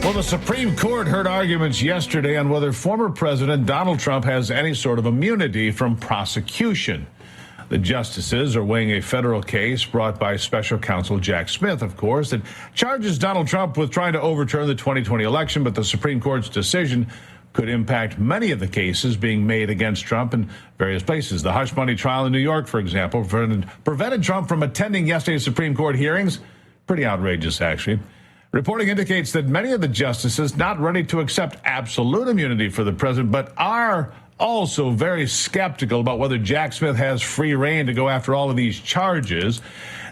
Well, the Supreme Court heard arguments yesterday on whether former President Donald Trump has any sort of immunity from prosecution. The justices are weighing a federal case brought by special counsel Jack Smith, of course, that charges Donald Trump with trying to overturn the 2020 election, but the Supreme Court's decision could impact many of the cases being made against Trump in various places. The hush money trial in New York, for example, prevented Trump from attending yesterday's Supreme Court hearings. Pretty outrageous, actually. Reporting indicates that many of the justices not ready to accept absolute immunity for the president, but are also very skeptical about whether Jack Smith has free rein to go after all of these charges.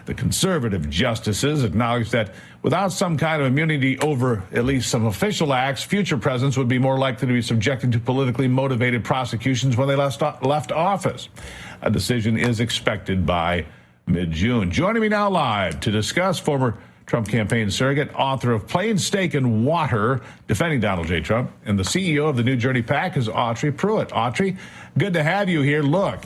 The conservative justices acknowledge that without some kind of immunity over at least some official acts, future presidents would be more likely to be subjected to politically motivated prosecutions when they left office. A decision is expected by mid-June. Joining me now live to discuss, former Trump campaign surrogate, author of Plain Steak and Water, defending Donald J. Trump, and the CEO of the New Journey PAC is Autry Pruitt. Autry, good to have you here. Look,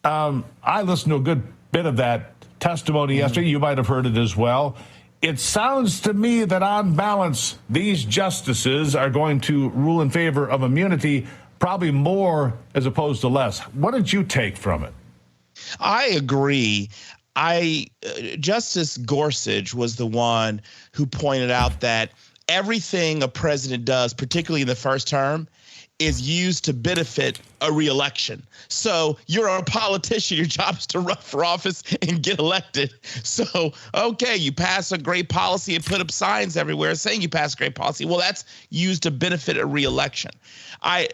I listened to a good bit of that testimony yesterday. You might have heard it as well. It sounds to me that on balance, these justices are going to rule in favor of immunity, probably more as opposed to less. What did you take from it? I agree. Justice Gorsuch was the one who pointed out that everything a president does, particularly in the first term, is used to benefit a reelection. So you're a politician, your job is to run for office and get elected. So, okay, you pass a great policy and put up signs everywhere saying you passed a great policy. Well, that's used to benefit a reelection.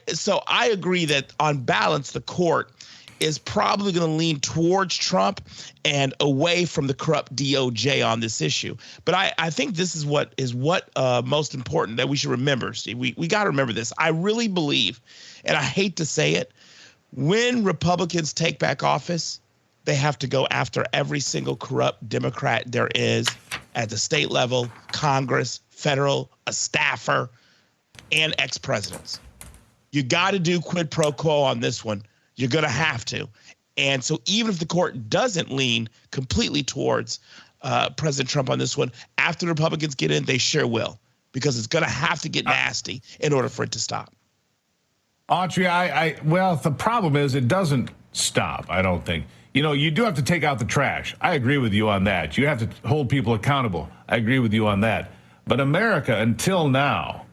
So I agree that on balance, the court is probably going to lean towards Trump and away from the corrupt DOJ on this issue. But I think this is what most important that we should remember, Steve. We got to remember this. I really believe, and I hate to say it, when Republicans take back office, they have to go after every single corrupt Democrat there is at the state level, Congress, federal, a staffer, and ex-presidents. You got to do quid pro quo on this one. You're going to have to. And so even if the court doesn't lean completely towards President Trump on this one, after the Republicans get in, they sure will, because it's going to have to get nasty in order for it to stop. Autry, well, the problem is it doesn't stop, I don't think. You know, you do have to take out the trash. I agree with you on that. You have to hold people accountable. I agree with you on that. But America, until now,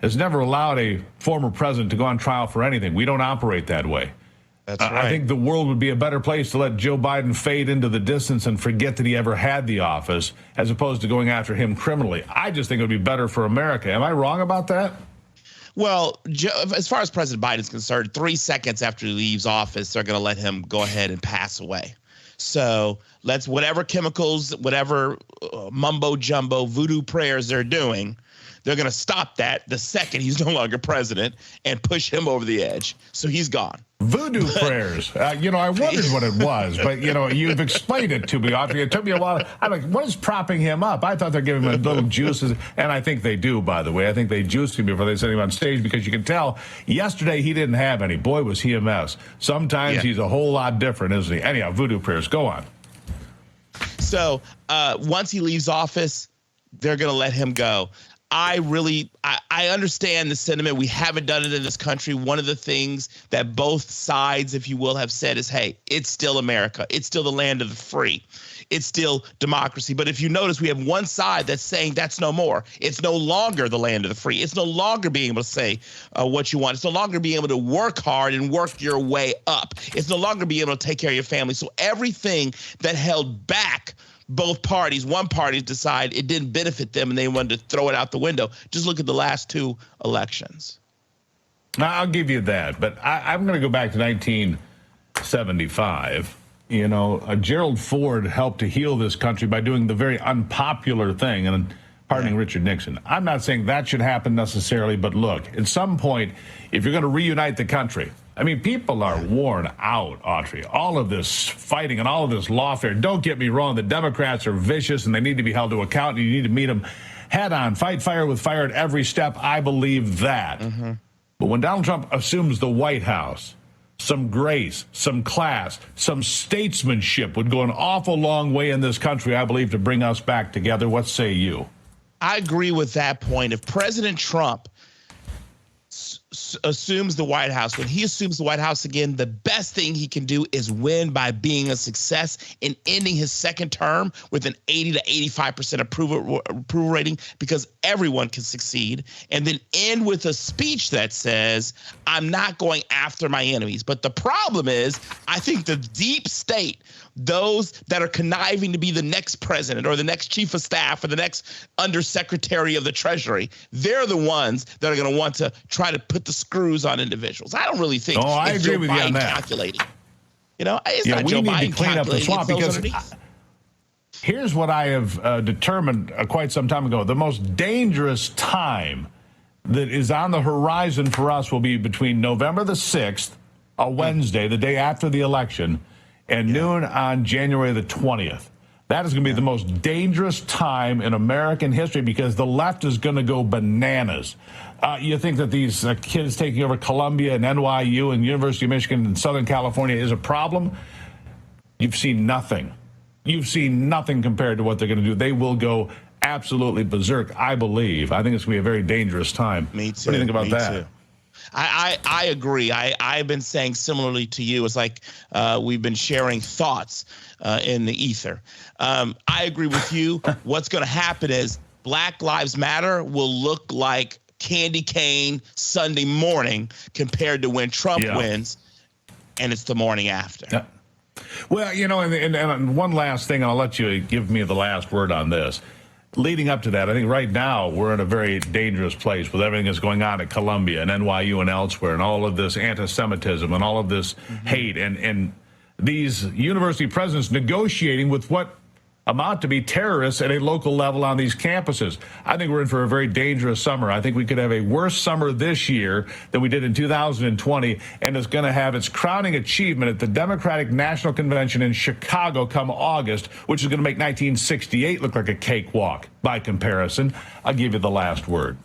has never allowed a former president to go on trial for anything. We don't operate that way. That's right. I think the world would be a better place to let Joe Biden fade into the distance and forget that he ever had the office, as opposed to going after him criminally. I just think it would be better for America. Am I wrong about that? Well, as far as President Biden is concerned, 3 seconds after he leaves office, they're going to let him go ahead and pass away. So let's, whatever chemicals, whatever mumbo jumbo voodoo prayers they're doing, they're going to stop that the second he's no longer president and push him over the edge. So he's gone. Voodoo prayers. I wondered what it was, but, you've explained it to me, Autry. It took me a while. I'm like, what is propping him up? I thought they're giving him a little juices, and I think they do, by the way. I think they juiced him before they sent him on stage, because you can tell yesterday he didn't have any. Boy, was he a mess. Sometimes He's a whole lot different, isn't he? Anyhow, voodoo prayers. Go on. So once he leaves office, they're going to let him go. I understand the sentiment. We haven't done it in this country. One of the things that both sides, if you will, have said is, hey, it's still America. It's still the land of the free. It's still democracy. But if you notice, we have one side that's saying that's no more. It's no longer the land of the free. It's no longer being able to say what you want. It's no longer being able to work hard and work your way up. It's no longer being able to take care of your family. So everything that held back both parties, one party decided it didn't benefit them and they wanted to throw it out the window. Just look at the last two elections. I'll give you that, but I'm going to go back to 1975. Gerald Ford helped to heal this country by doing the very unpopular thing and pardoning Richard Nixon. I'm not saying that should happen necessarily, but look, at some point, if you're going to reunite the country, I mean, people are worn out, Autry. All of this fighting and all of this lawfare. Don't get me wrong. The Democrats are vicious and they need to be held to account. And you need to meet them head on. Fight fire with fire at every step. I believe that. Mm-hmm. But when Donald Trump assumes the White House, some grace, some class, some statesmanship would go an awful long way in this country, I believe, to bring us back together. What say you? I agree with that point. If President Trump assumes the White House, when he assumes the White House again, the best thing he can do is win by being a success in ending his second term with an 80 to 85% approval rating, because everyone can succeed, and then end with a speech that says, I'm not going after my enemies. But the problem is, I think the deep state, those that are conniving to be the next president or the next chief of staff or the next undersecretary of the Treasury, they're the ones that are going to want to try to put the screws on individuals. I don't really think I it's agree Joe with you on Biden that. calculating. You know, it's not we Joe need Biden to clean up the calculating. swamp, It's those because underneath. here's what I have determined quite some time ago. The most dangerous time that is on the horizon for us will be between November the 6th, a Wednesday, the day after the election, and noon on January the 20th. That is going to be the most dangerous time in American history, because the left is going to go bananas. You think that these kids taking over Columbia and NYU and University of Michigan and Southern California is a problem? You've seen nothing. You've seen nothing compared to what they're going to do. They will go absolutely berserk, I believe. I think it's going to be a very dangerous time. Me too. What do you think about that? Too. I agree. I've been saying similarly to you. It's like we've been sharing thoughts in the ether. I agree with you. What's going to happen is Black Lives Matter will look like candy cane Sunday morning compared to when Trump wins, and it's the morning after. Yeah. Well, you know, and one last thing, I'll let you give me the last word on this. Leading up to that, I think right now we're in a very dangerous place with everything that's going on at Columbia and NYU and elsewhere, and all of this anti-Semitism and all of this hate, and these university presidents negotiating with what amount to be terrorists at a local level on these campuses. I think we're in for a very dangerous summer. I think we could have a worse summer this year than we did in 2020, and it's going to have its crowning achievement at the Democratic National Convention in Chicago come August, which is going to make 1968 look like a cakewalk by comparison. I'll give you the last word.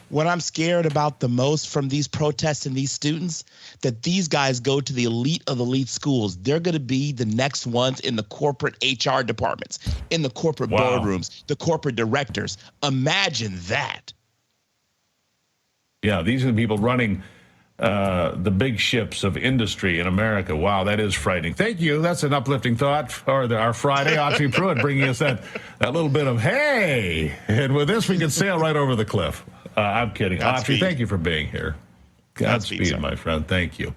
What I'm scared about the most from these protests and these students, that these guys go to the elite of elite schools. They're going to be the next ones in the corporate HR departments, in the corporate boardrooms, the corporate directors. Imagine that. Yeah, these are the people running the big ships of industry in America. Wow, that is frightening. Thank you. That's an uplifting thought for our Friday. Autry Pruitt bringing us that little bit of hey. And with this, we can sail right over the cliff. I'm kidding. Autry, thank you for being here. Godspeed, my friend. Thank you.